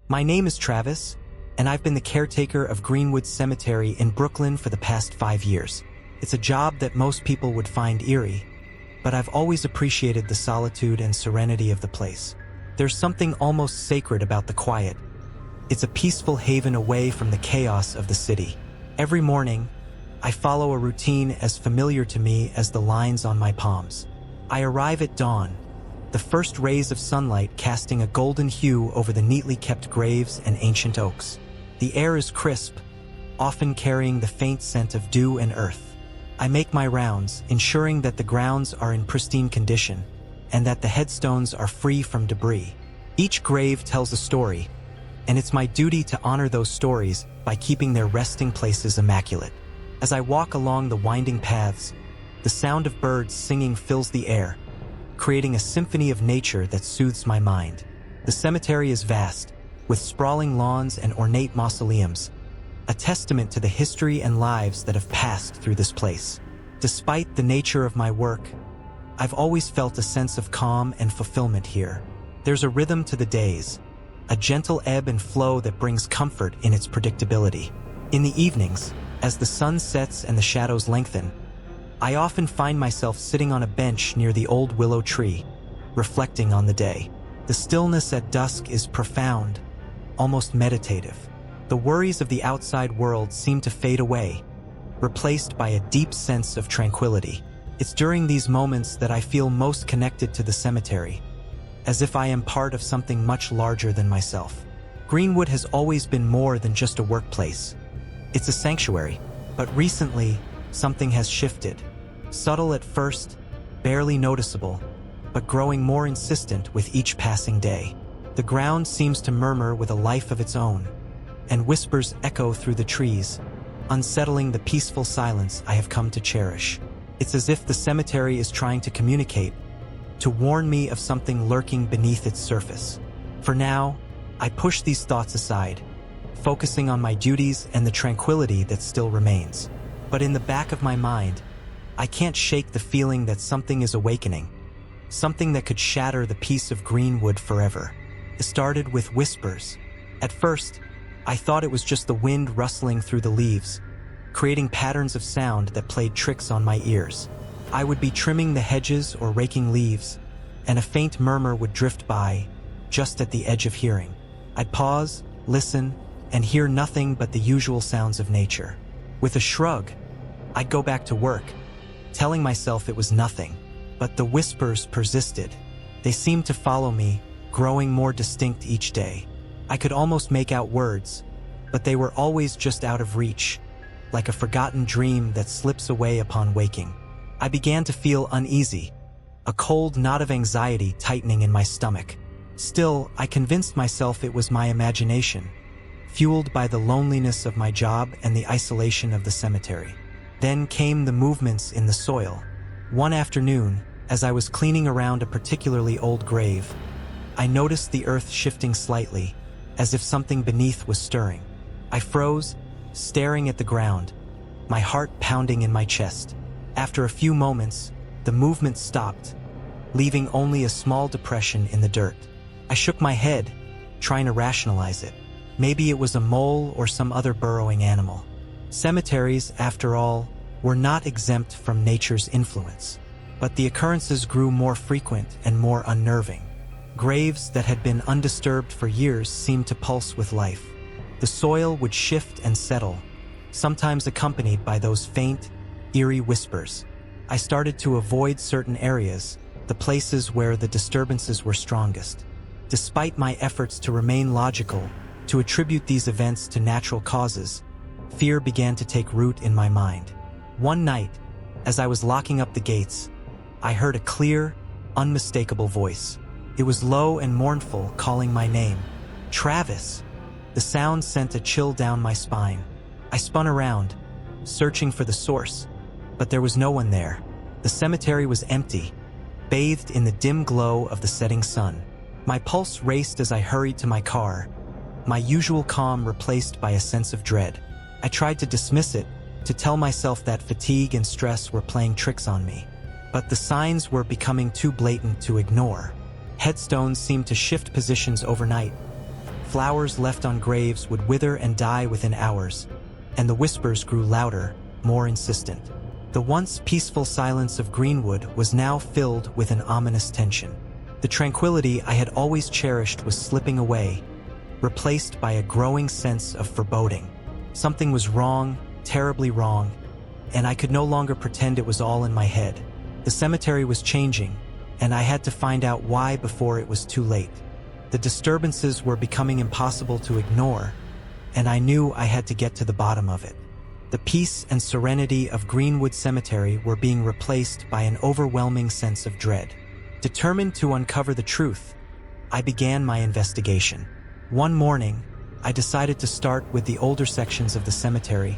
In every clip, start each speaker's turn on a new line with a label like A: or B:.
A: My name is Travis, and I've been the caretaker of Greenwood Cemetery in Brooklyn for the past 5 years. It's a job that most people would find eerie, but I've always appreciated the solitude and serenity of the place. There's something almost sacred about the quiet. It's a peaceful haven away from the chaos of the city. Every morning, I follow a routine as familiar to me as the lines on my palms. I arrive at dawn, the first rays of sunlight casting a golden hue over the neatly kept graves and ancient oaks. The air is crisp, often carrying the faint scent of dew and earth. I make my rounds, ensuring that the grounds are in pristine condition and that the headstones are free from debris. Each grave tells a story, and it's my duty to honor those stories by keeping their resting places immaculate. As I walk along the winding paths, the sound of birds singing fills the air, creating a symphony of nature that soothes my mind. The cemetery is vast, with sprawling lawns and ornate mausoleums, a testament to the history and lives that have passed through this place. Despite the nature of my work, I've always felt a sense of calm and fulfillment here. There's a rhythm to the days, a gentle ebb and flow that brings comfort in its predictability. In the evenings, as the sun sets and the shadows lengthen, I often find myself sitting on a bench near the old willow tree, reflecting on the day. The stillness at dusk is profound, almost meditative. The worries of the outside world seem to fade away, replaced by a deep sense of tranquility. It's during these moments that I feel most connected to the cemetery, as if I am part of something much larger than myself. Greenwood has always been more than just a workplace. It's a sanctuary, but recently, something has shifted. Subtle at first, barely noticeable, but growing more insistent with each passing day. The ground seems to murmur with a life of its own, and whispers echo through the trees, unsettling the peaceful silence I have come to cherish. It's as if the cemetery is trying to communicate, to warn me of something lurking beneath its surface. For now, I push these thoughts aside, focusing on my duties and the tranquility that still remains. But in the back of my mind, I can't shake the feeling that something is awakening, something that could shatter the peace of Greenwood forever. It started with whispers. At first, I thought it was just the wind rustling through the leaves, creating patterns of sound that played tricks on my ears. I would be trimming the hedges or raking leaves, and a faint murmur would drift by, just at the edge of hearing. I'd pause, listen, and hear nothing but the usual sounds of nature. With a shrug, I'd go back to work, telling myself it was nothing. But the whispers persisted. They seemed to follow me, growing more distinct each day. I could almost make out words, but they were always just out of reach, like a forgotten dream that slips away upon waking. I began to feel uneasy, a cold knot of anxiety tightening in my stomach. Still, I convinced myself it was my imagination, fueled by the loneliness of my job and the isolation of the cemetery. Then came the movements in the soil. One afternoon, as I was cleaning around a particularly old grave, I noticed the earth shifting slightly, as if something beneath was stirring. I froze, staring at the ground, my heart pounding in my chest. After a few moments, the movement stopped, leaving only a small depression in the dirt. I shook my head, trying to rationalize it. Maybe it was a mole or some other burrowing animal. Cemeteries, after all, were not exempt from nature's influence. But the occurrences grew more frequent and more unnerving. Graves that had been undisturbed for years seemed to pulse with life. The soil would shift and settle, sometimes accompanied by those faint, eerie whispers. I started to avoid certain areas, the places where the disturbances were strongest. Despite my efforts to remain logical, to attribute these events to natural causes, fear began to take root in my mind. One night, as I was locking up the gates, I heard a clear, unmistakable voice. It was low and mournful, calling my name. Travis! The sound sent a chill down my spine. I spun around, searching for the source, but there was no one there. The cemetery was empty, bathed in the dim glow of the setting sun. My pulse raced as I hurried to my car, my usual calm replaced by a sense of dread. I tried to dismiss it, to tell myself that fatigue and stress were playing tricks on me. But the signs were becoming too blatant to ignore. Headstones seemed to shift positions overnight, Flowers left on graves would wither and die within hours, and the whispers grew louder, more insistent. The once peaceful silence of Greenwood was now filled with an ominous tension. The tranquility I had always cherished was slipping away, replaced by a growing sense of foreboding. Something was wrong, terribly wrong, and I could no longer pretend it was all in my head. The cemetery was changing, and I had to find out why before it was too late. The disturbances were becoming impossible to ignore, and I knew I had to get to the bottom of it. The peace and serenity of Greenwood Cemetery were being replaced by an overwhelming sense of dread. Determined to uncover the truth, I began my investigation. One morning, I decided to start with the older sections of the cemetery,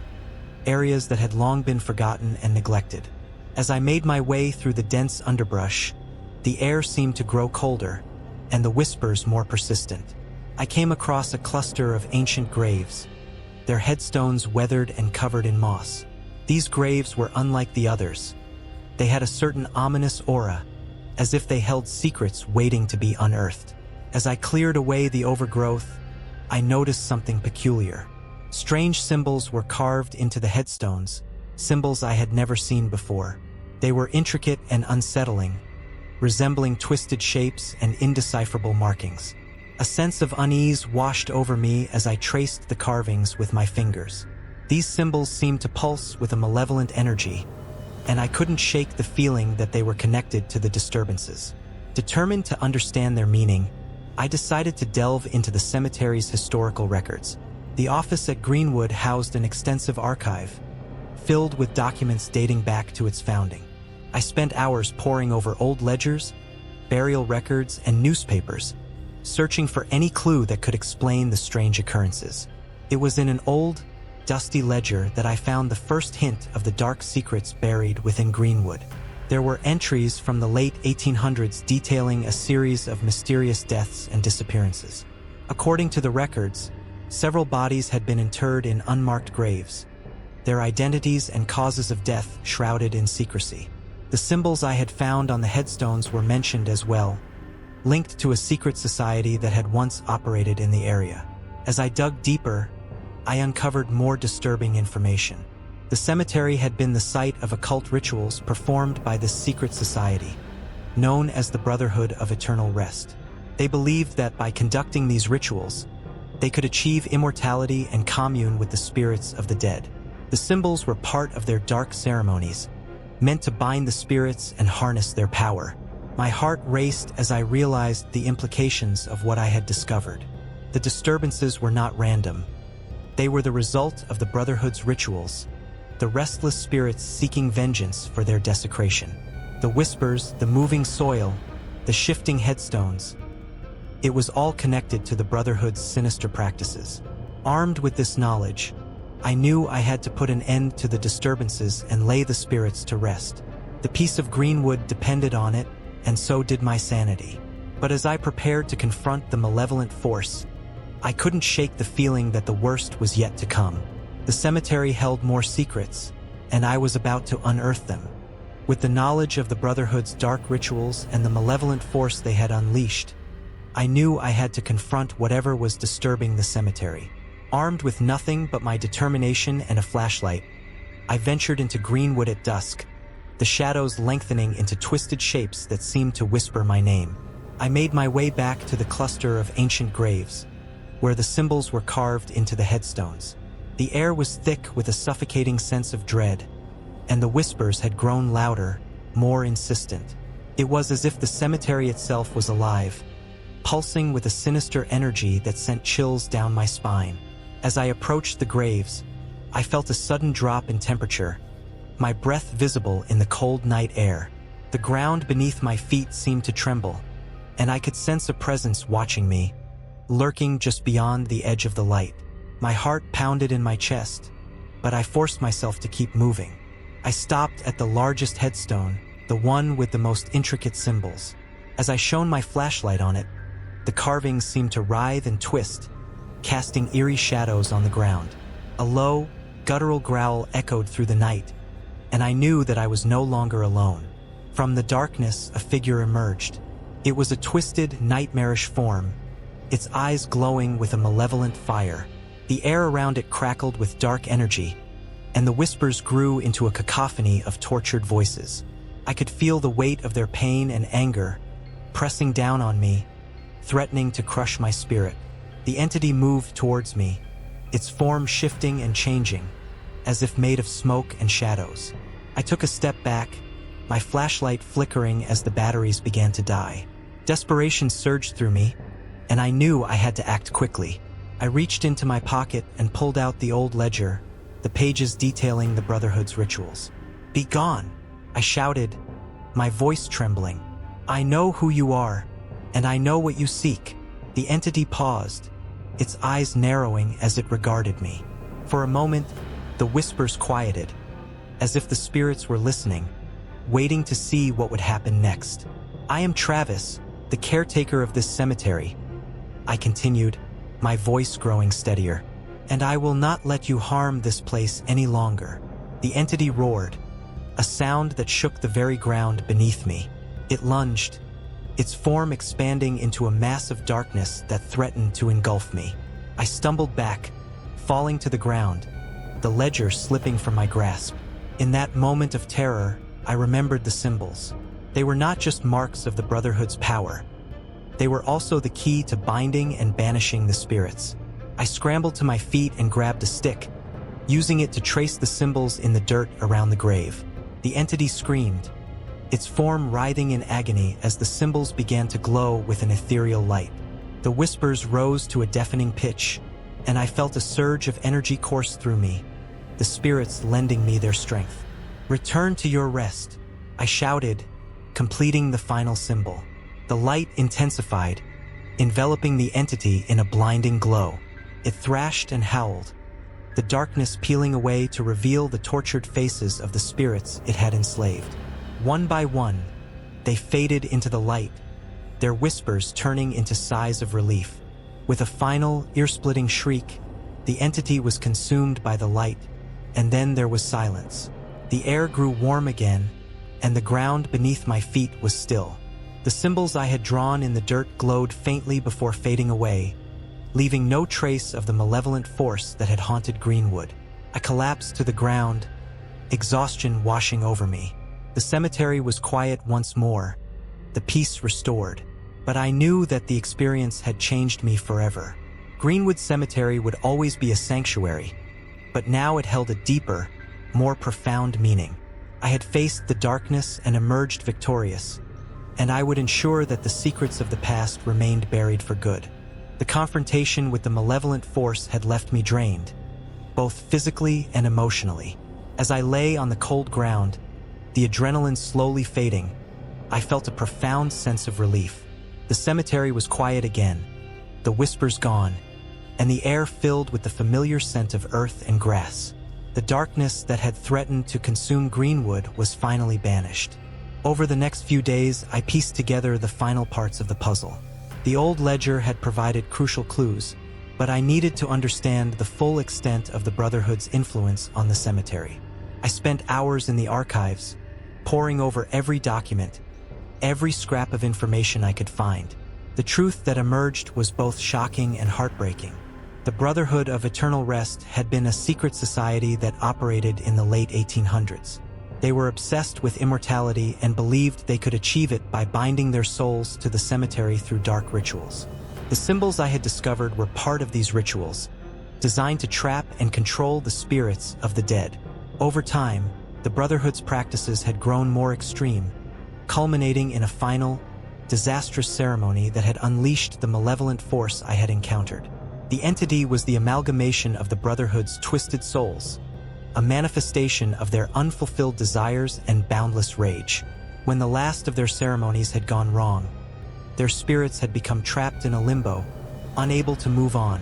A: areas that had long been forgotten and neglected. As I made my way through the dense underbrush, the air seemed to grow colder, and the whispers more persistent. I came across a cluster of ancient graves, their headstones weathered and covered in moss. These graves were unlike the others. They had a certain ominous aura, as if they held secrets waiting to be unearthed. As I cleared away the overgrowth, I noticed something peculiar. Strange symbols were carved into the headstones, symbols I had never seen before. They were intricate and unsettling, resembling twisted shapes and indecipherable markings. A sense of unease washed over me as I traced the carvings with my fingers. These symbols seemed to pulse with a malevolent energy, and I couldn't shake the feeling that they were connected to the disturbances. Determined to understand their meaning, I decided to delve into the cemetery's historical records. The office at Greenwood housed an extensive archive, filled with documents dating back to its founding. I spent hours poring over old ledgers, burial records, and newspapers, searching for any clue that could explain the strange occurrences. It was in an old, dusty ledger that I found the first hint of the dark secrets buried within Greenwood. There were entries from the late 1800s detailing a series of mysterious deaths and disappearances. According to the records, several bodies had been interred in unmarked graves, their identities and causes of death shrouded in secrecy. The symbols I had found on the headstones were mentioned as well, linked to a secret society that had once operated in the area. As I dug deeper, I uncovered more disturbing information. The cemetery had been the site of occult rituals performed by this secret society, known as the Brotherhood of Eternal Rest. They believed that by conducting these rituals, they could achieve immortality and commune with the spirits of the dead. The symbols were part of their dark ceremonies, meant to bind the spirits and harness their power. My heart raced as I realized the implications of what I had discovered. The disturbances were not random. They were the result of the Brotherhood's rituals, the restless spirits seeking vengeance for their desecration. The whispers, the moving soil, the shifting headstones. It was all connected to the Brotherhood's sinister practices. Armed with this knowledge, I knew I had to put an end to the disturbances and lay the spirits to rest. The peace of Greenwood depended on it, and so did my sanity. But as I prepared to confront the malevolent force, I couldn't shake the feeling that the worst was yet to come. The cemetery held more secrets, and I was about to unearth them. With the knowledge of the Brotherhood's dark rituals and the malevolent force they had unleashed, I knew I had to confront whatever was disturbing the cemetery. Armed with nothing but my determination and a flashlight, I ventured into Greenwood at dusk, the shadows lengthening into twisted shapes that seemed to whisper my name. I made my way back to the cluster of ancient graves, where the symbols were carved into the headstones. The air was thick with a suffocating sense of dread, and the whispers had grown louder, more insistent. It was as if the cemetery itself was alive, pulsing with a sinister energy that sent chills down my spine. As I approached the graves, I felt a sudden drop in temperature, my breath visible in the cold night air. The ground beneath my feet seemed to tremble, and I could sense a presence watching me, lurking just beyond the edge of the light. My heart pounded in my chest, but I forced myself to keep moving. I stopped at the largest headstone, the one with the most intricate symbols. As I shone my flashlight on it, the carvings seemed to writhe and twist, casting eerie shadows on the ground. A low, guttural growl echoed through the night, and I knew that I was no longer alone. From the darkness, a figure emerged. It was a twisted, nightmarish form, its eyes glowing with a malevolent fire. The air around it crackled with dark energy, and the whispers grew into a cacophony of tortured voices. I could feel the weight of their pain and anger pressing down on me, threatening to crush my spirit. The entity moved towards me, its form shifting and changing, as if made of smoke and shadows. I took a step back, my flashlight flickering as the batteries began to die. Desperation surged through me, and I knew I had to act quickly. I reached into my pocket and pulled out the old ledger, the pages detailing the Brotherhood's rituals. "Be gone!" I shouted, my voice trembling. "I know who you are, and I know what you seek." The entity paused, its eyes narrowing as it regarded me. For a moment, the whispers quieted, as if the spirits were listening, waiting to see what would happen next. "I am Travis, the caretaker of this cemetery," I continued, my voice growing steadier. "And I will not let you harm this place any longer." The entity roared, a sound that shook the very ground beneath me. It lunged, its form expanding into a mass of darkness that threatened to engulf me. I stumbled back, falling to the ground, the ledger slipping from my grasp. In that moment of terror, I remembered the symbols. They were not just marks of the Brotherhood's power. They were also the key to binding and banishing the spirits. I scrambled to my feet and grabbed a stick, using it to trace the symbols in the dirt around the grave. The entity screamed, its form writhing in agony as the symbols began to glow with an ethereal light. The whispers rose to a deafening pitch, and I felt a surge of energy course through me, the spirits lending me their strength. "Return to your rest," I shouted, completing the final symbol. The light intensified, enveloping the entity in a blinding glow. It thrashed and howled, the darkness peeling away to reveal the tortured faces of the spirits it had enslaved. One by one, they faded into the light, their whispers turning into sighs of relief. With a final, ear-splitting shriek, the entity was consumed by the light, and then there was silence. The air grew warm again, and the ground beneath my feet was still. The symbols I had drawn in the dirt glowed faintly before fading away, leaving no trace of the malevolent force that had haunted Greenwood. I collapsed to the ground, exhaustion washing over me. The cemetery was quiet once more, the peace restored, but I knew that the experience had changed me forever. Greenwood Cemetery would always be a sanctuary, but now it held a deeper, more profound meaning. I had faced the darkness and emerged victorious, and I would ensure that the secrets of the past remained buried for good. The confrontation with the malevolent force had left me drained, both physically and emotionally. As I lay on the cold ground, the adrenaline slowly fading, I felt a profound sense of relief. The cemetery was quiet again, the whispers gone, and the air filled with the familiar scent of earth and grass. The darkness that had threatened to consume Greenwood was finally banished. Over the next few days, I pieced together the final parts of the puzzle. The old ledger had provided crucial clues, but I needed to understand the full extent of the Brotherhood's influence on the cemetery. I spent hours in the archives, poring over every document, every scrap of information I could find. The truth that emerged was both shocking and heartbreaking. The Brotherhood of Eternal Rest had been a secret society that operated in the late 1800s. They were obsessed with immortality and believed they could achieve it by binding their souls to the cemetery through dark rituals. The symbols I had discovered were part of these rituals, designed to trap and control the spirits of the dead. Over time, the Brotherhood's practices had grown more extreme, culminating in a final, disastrous ceremony that had unleashed the malevolent force I had encountered. The entity was the amalgamation of the Brotherhood's twisted souls, a manifestation of their unfulfilled desires and boundless rage. When the last of their ceremonies had gone wrong, their spirits had become trapped in a limbo, unable to move on,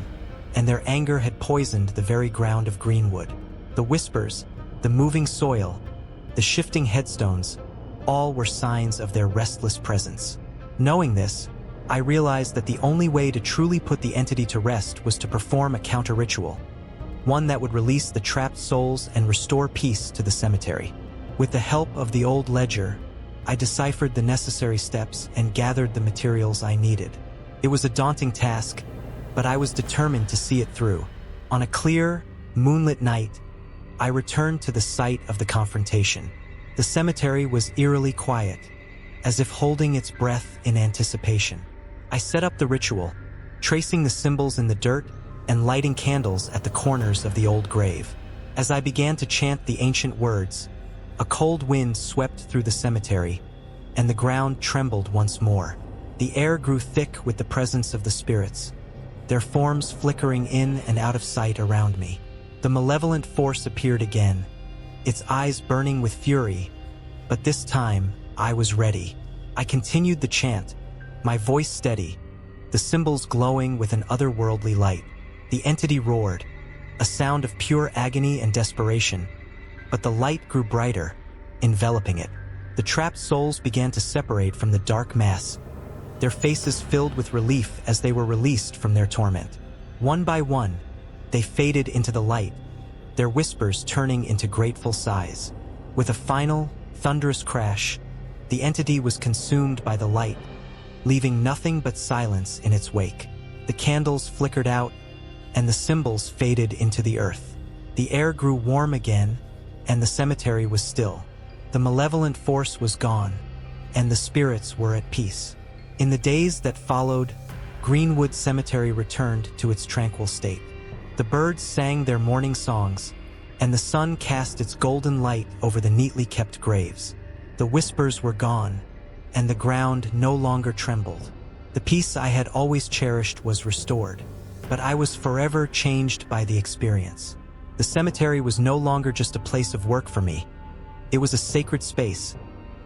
A: and their anger had poisoned the very ground of Greenwood. The whispers, the moving soil, the shifting headstones, all were signs of their restless presence. Knowing this, I realized that the only way to truly put the entity to rest was to perform a counter-ritual, one that would release the trapped souls and restore peace to the cemetery. With the help of the old ledger, I deciphered the necessary steps and gathered the materials I needed. It was a daunting task, but I was determined to see it through. On a clear, moonlit night, I returned to the site of the confrontation. The cemetery was eerily quiet, as if holding its breath in anticipation. I set up the ritual, tracing the symbols in the dirt and lighting candles at the corners of the old grave. As I began to chant the ancient words, a cold wind swept through the cemetery, and the ground trembled once more. The air grew thick with the presence of the spirits, their forms flickering in and out of sight around me. The malevolent force appeared again, its eyes burning with fury, but this time I was ready. I continued the chant, my voice steady, the symbols glowing with an otherworldly light. The entity roared, a sound of pure agony and desperation, but the light grew brighter, enveloping it. The trapped souls began to separate from the dark mass, their faces filled with relief as they were released from their torment. One by one, they faded into the light, their whispers turning into grateful sighs. With a final, thunderous crash, the entity was consumed by the light, leaving nothing but silence in its wake. The candles flickered out, and the symbols faded into the earth. The air grew warm again, and the cemetery was still. The malevolent force was gone, and the spirits were at peace. In the days that followed, Greenwood Cemetery returned to its tranquil state. The birds sang their morning songs, and the sun cast its golden light over the neatly kept graves. The whispers were gone, and the ground no longer trembled. The peace I had always cherished was restored, but I was forever changed by the experience. The cemetery was no longer just a place of work for me. It was a sacred space,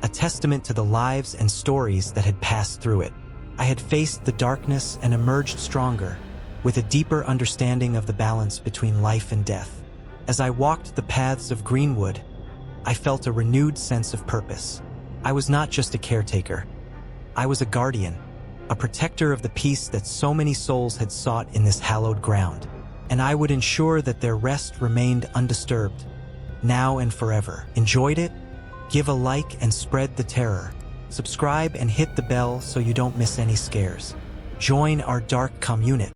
A: a testament to the lives and stories that had passed through it. I had faced the darkness and emerged stronger, with a deeper understanding of the balance between life and death. As I walked the paths of Greenwood, I felt a renewed sense of purpose. I was not just a caretaker. I was a guardian, a protector of the peace that so many souls had sought in this hallowed ground. And I would ensure that their rest remained undisturbed, now and forever. Enjoyed it? Give a like and spread the terror. Subscribe and hit the bell so you don't miss any scares. Join our dark community.